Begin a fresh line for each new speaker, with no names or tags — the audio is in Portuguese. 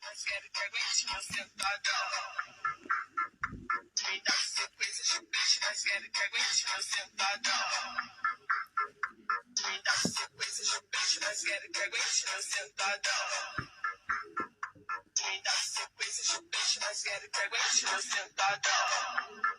mas quero que aguente meu sentadão. Me dá sequência de peixe, mas quero que aguente meu sentadão. Me dá sequência de peixe, mas quero que aguente meu sentadão. Me dá sequência de peixe, mas quero que aguente meu sentadão.